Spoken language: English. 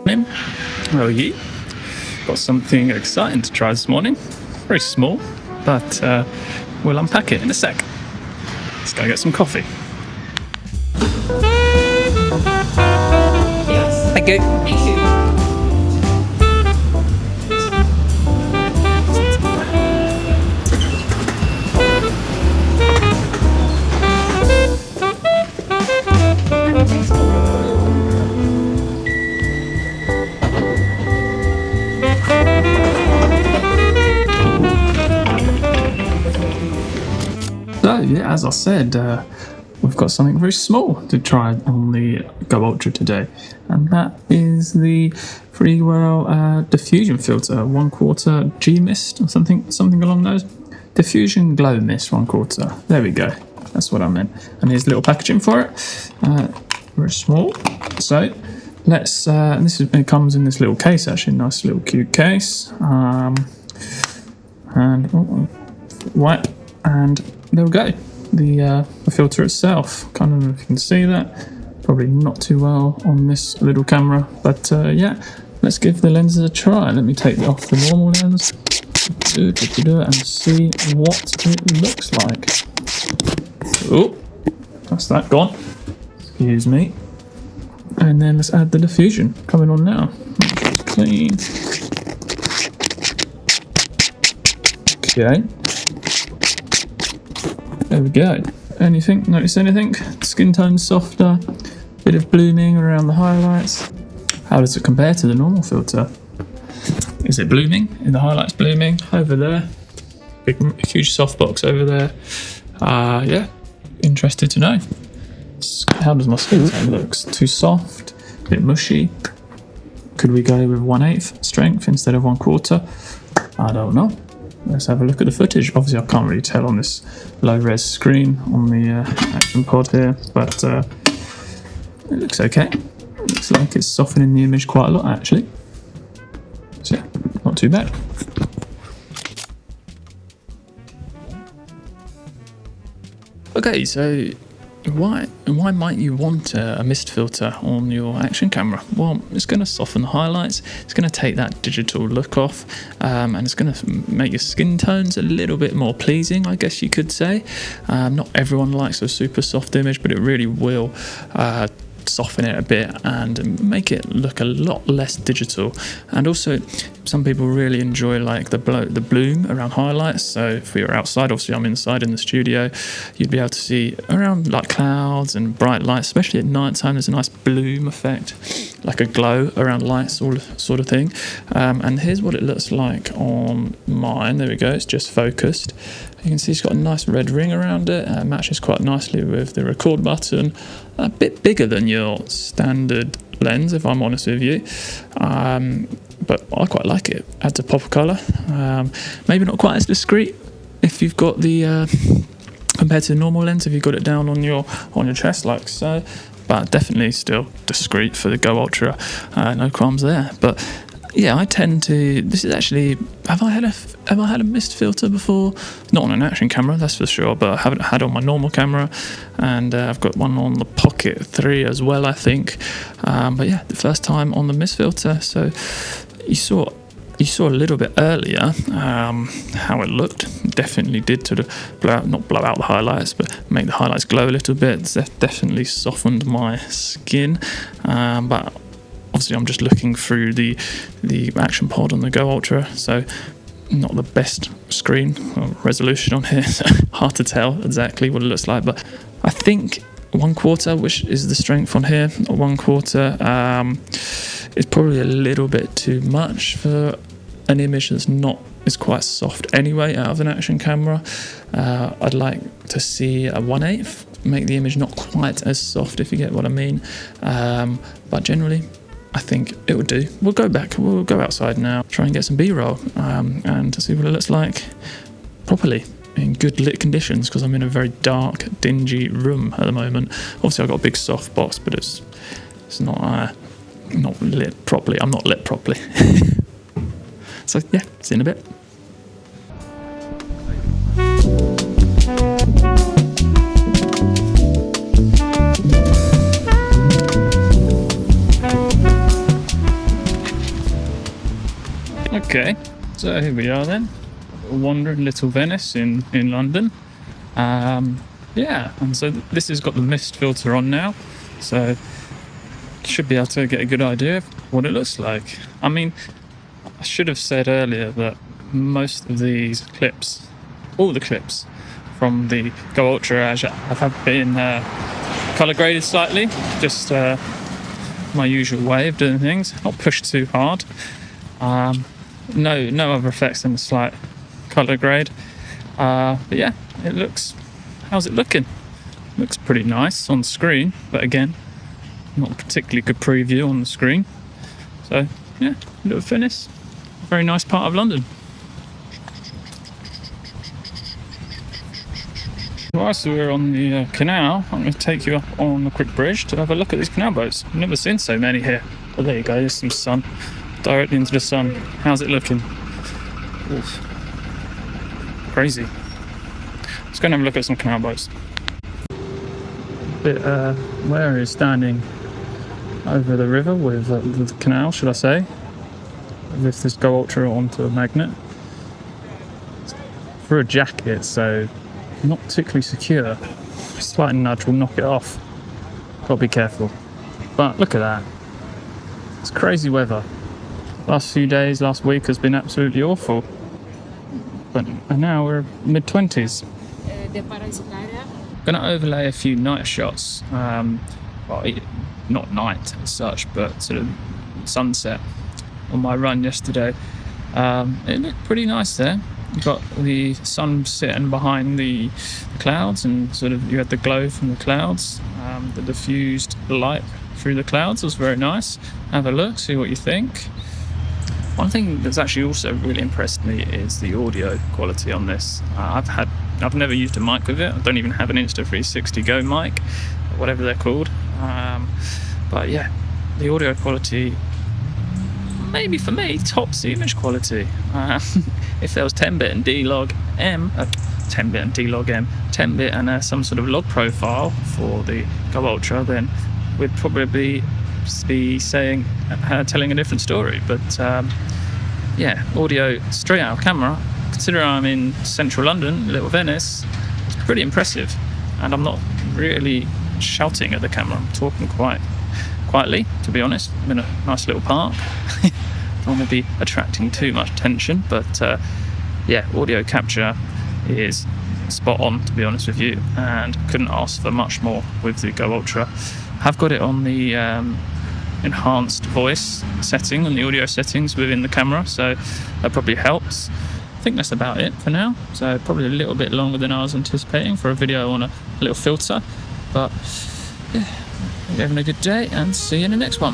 How are you? Got something exciting to try this morning. Very small, but we'll unpack it in a sec. Let's go get some coffee. Yes. Thank you. Thank you. So, yeah, as I said, we've got something very small to try on the Go Ultra today, and that is the Freewell Diffusion filter, 1/4 G Mist or something along those. Diffusion Glow Mist 1/4. There we go. That's what I meant. And here's a little packaging for it. Very small. So let's. It comes in this little case, actually, nice little cute case. White, and there we go. The filter itself. Kind of, if you can see that. Probably not too well on this little camera, but yeah. Let's give the lenses a try. Let me take off the normal lens and see what it looks like. Oh, that's that gone. Excuse me. And then let's add the diffusion. Coming on now. Clean. Okay. There we go. Notice anything? Skin tone softer. Bit of blooming around the highlights. How does it compare to the normal filter? Is it blooming? In the highlights blooming? Over there. Huge softbox over there. Yeah. Interested to know. How does my skin tone look? Too soft? A bit mushy? Could we go with 1/8 strength instead of 1/4? I don't know. Let's have a look at the footage. Obviously, I can't really tell on this low-res screen on the action pod here, but it looks okay. Looks like it's softening the image quite a lot, actually. So, yeah, not too bad. Okay, so why might you want a mist filter on your action camera? Well, it's going to soften the highlights, it's going to take that digital look off, and it's going to make your skin tones a little bit more pleasing, I guess you could say. Not everyone likes a super soft image, but it really will soften it a bit and make it look a lot less digital. And also, some people really enjoy like the bloom around highlights. So if we were outside, obviously I'm inside in the studio, you'd be able to see around like clouds and bright lights, especially at night time. There's a nice bloom effect, like a glow around lights, sort of thing. And here's what it looks like on mine. There we go. It's just focused. You can see it's got a nice red ring around it. It matches quite nicely with the record button. A bit bigger than your standard lens, if I'm honest with you. But I quite like it. Adds a pop of colour. Maybe not quite as discreet if you've got the compared to the normal lens. If you've got it down on your chest like so, but definitely still discreet for the Go Ultra. No crumbs there. But yeah, I tend to. This is actually. Have I had a mist filter before? Not on an action camera, that's for sure. But I haven't had on my normal camera, and I've got one on the Pocket 3 as well, I think. But yeah, the first time on the mist filter. So you saw a little bit earlier how it looked. Definitely did sort of not blow out the highlights, but make the highlights glow a little bit. It's definitely softened my skin, but. Obviously, I'm just looking through the action pod on the Go Ultra, so not the best screen or resolution on here, so hard to tell exactly what it looks like. But I think 1/4, which is the strength on here, 1/4 is probably a little bit too much for an image is quite soft anyway out of an action camera. I'd like to see a 1/8, make the image not quite as soft, if you get what I mean. But generally, I think it would do. We'll go outside now, try and get some B-roll, and to see what it looks like properly in good lit conditions, because I'm in a very dark, dingy room at the moment. Obviously I've got a big soft box, but it's not lit properly. I'm not lit properly. So yeah, see you in a bit. Okay, so here we are then, wandering Little Venice in London. Yeah, and so this has got the mist filter on now, so should be able to get a good idea of what it looks like. I mean, I should have said earlier that most of these clips, all the clips from the Go Ultra have been color graded slightly, just my usual way of doing things, not pushed too hard. No other effects than a slight color grade. But yeah, it looks. How's it looking? Looks pretty nice on screen, but again, not a particularly good preview on the screen. So yeah, Little Venice, very nice part of London. Whilst we're on the canal, I'm going to take you up on the quick bridge to have a look at these canal boats. I've never seen so many here. But there you go, there's some sun, directly into the sun. How's it looking? Oof. Crazy. Let's go and have a look at some canal boats. Bit wary standing over the river with the canal, should I say, with this Go Ultra onto a magnet. For a jacket, so not particularly secure. Slight nudge will knock it off. Gotta be careful. But look at that. It's crazy weather. Last few days, last week has been absolutely awful. And now we're mid-20s. Gonna overlay a few night shots. Well, not night as such, but sort of sunset on my run yesterday. It looked pretty nice there. You got the sun sitting behind the clouds, and sort of you had the glow from the clouds, the diffused light through the clouds was very nice. Have a look, see what you think. One thing that's actually also really impressed me is the audio quality on this. I've never used a mic with it. I don't even have an Insta360 Go mic, whatever they're called. But yeah, the audio quality, maybe for me, tops the image quality. If there was 10-bit and D-Log M, 10-bit and D-Log M, 10-bit and some sort of log profile for the Go Ultra, then we'd probably be saying, telling a different story. But yeah, audio straight out of camera, considering I'm in central London, Little Venice, it's pretty impressive. And I'm not really shouting at the camera, I'm talking quite quietly, to be honest. I'm in a nice little park. Don't want to be attracting too much attention, but yeah, audio capture is spot on, to be honest with you, and couldn't ask for much more with the Go Ultra. Have got it on the enhanced voice setting and the audio settings within the camera, so that probably helps. I think that's about it for now, so probably a little bit longer than I was anticipating for a video on a little filter, but yeah, hope you're having a good day and see you in the next one.